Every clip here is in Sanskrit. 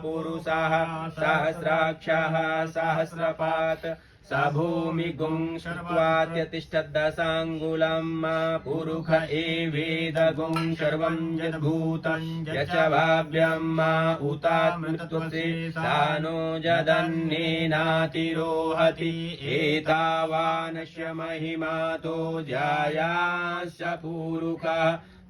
पुरुषः सहस्राक्षः सहस्रपात् स भूमिगुं श्रुत्वात्यतिष्ठद्दशाङ्गुलं पुरुष एवेदगुं सर्वं यद्भूतं यच्च भाव्यं उतात्मृतत्वसे सानो जदन्नेनातिरोहति एतावानस्य महिमातो जायास्य पुरुषः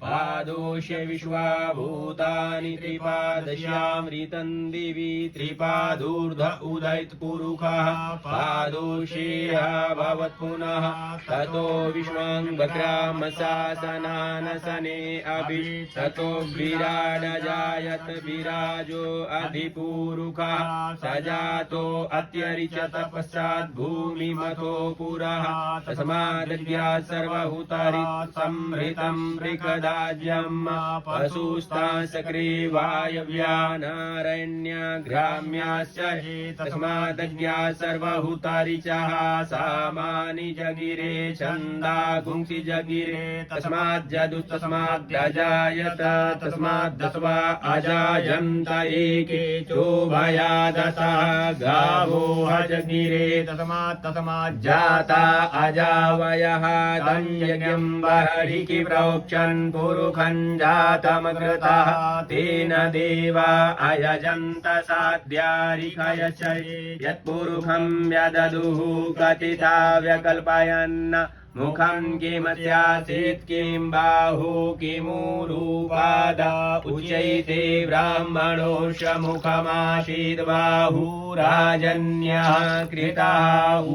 पादोष्य विश्वाभूतानि त्रिपादश्यामृतं दिवि त्रिपादूर्ध उदयत् पुरुषः पादोषेह भवत् पुनः ततो विश्वाङ्गग्रामशासनानसने अपि ततो विराड जायत विराजो अधिपुरुषः स जातो अत्यरिचत पश्चात् भूमिमतो पुरः तस्मादज्ञात् सर्वभूतानि संहृतं मृगदा पशुस्तां सक्रे वायव्यानारण्य ग्राम्याश्च तस्मादज्ञात् सर्वभूतारिचः सामानि जगिरे छन्दा गुंसि जगिरे तस्माज्जदुस्तस्माद्यजायत तस्माद्दस्वा अजायन्त एके चोभयादशः गावो जगिरे तस्माज्जाता अजावयः तं यज्ञं बर्हिषि प्रोक्षन् पुरुषं जातमकृतः तेन देवा अयजन्त साध्यारिषयश्च यत्पुरुषं व्यददुः कथिता व्यकल्पयन् मुखं किमस्यासीत् किं बाहु किमुरुपाद उच्यते ब्राह्मणोऽस्य मुखमासीत् बाहुराजन्यः कृतः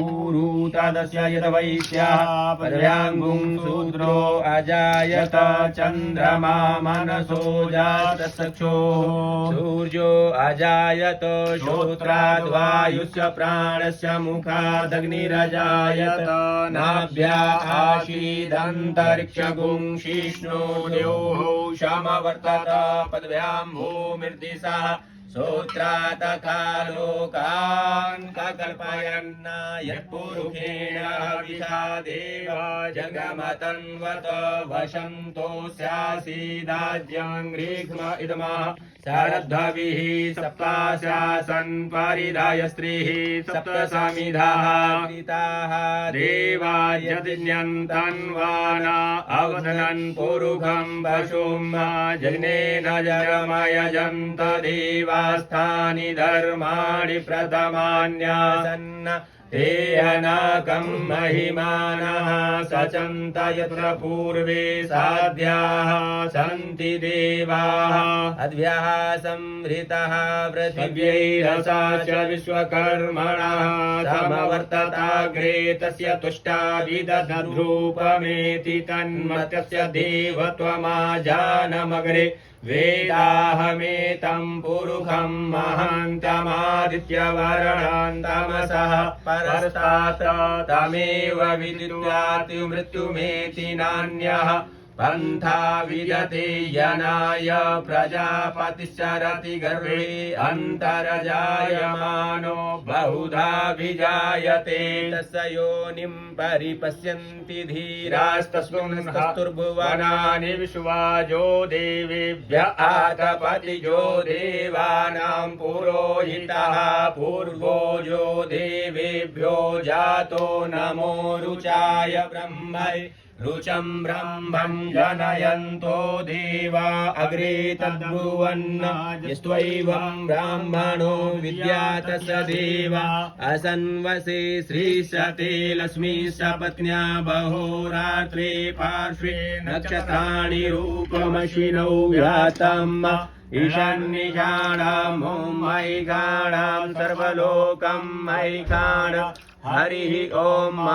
ऊरु तदस्य यद्वैश्यः पदव्याङ्गुं शूद्रो अजायत चन्द्रमा मनसो जातचक्षुः सूर्यो अजायत श्रोत्राद् वायुस्य प्राणस्य मुखादग्निरजायत नाभ्या आशीदन्तरिक्षगुं शिष्णोर्योः समवर्तत पदव्यां भूमिर्दिशः श्रोत्रातकालोकान् कल्पयन् यत्पुरुषेण विषादेव जगमतन्वत वसन्तो स्यासीदाज्यं ग्रीष्म इदमः शरद्भविः सप्ताशासन् परिधाय स्त्रीः सप्तसमिधाः कृताः देवा यज्ञन्तन्वाना अवदनन् पुरुषं वशुं जग्नेन जगमयजन्त देवास्थानि धर्माणि प्रथमान्यासन् ते अनाकं महिमानः सचन्त यत्र पूर्वे साध्याः सन्ति देवाः अद्भ्यः संहृतः पृथिव्यैरसा च विश्वकर्मणः समवर्तताग्रे तस्य तुष्टाभिदधरूपमेति तन्मत्यस्य देवत्वमाजानमग्रे वेदाहमेतं पुरुषं महान्तमादित्यवर्णान् तमसः परस्तात् तमेव विदित्वाति मृत्युमेति नान्यः पन्था विदते यनाय प्रजापतिश्चरति गर्भे अन्तर्जायमानो बहुधा विजायते तस्य योनिं परिपश्यन्ति धीरास्तस्मिन् कस्तुर्भुवनानि विश्वाजो देवेभ्य आतपतिजो देवानां पुरोहितः पूर्वोजो देवेभ्यो जातो नमो रुचाय ब्रह्मै रुचं ब्रह्मं जनयन्तो देवा अग्रे तद्ब्रुवन् यस्त्वैवं ब्राह्मणो विद्यात् स देवा असन्वसे श्रीशते लक्ष्मी सपत्न्या बहोरात्रे पार्श्वे नक्षत्राणि रूपमशिनौ व्यातम् ईशान्येषाणां मैकाणां सर्वलोकं मैकाण हरिः ओम्।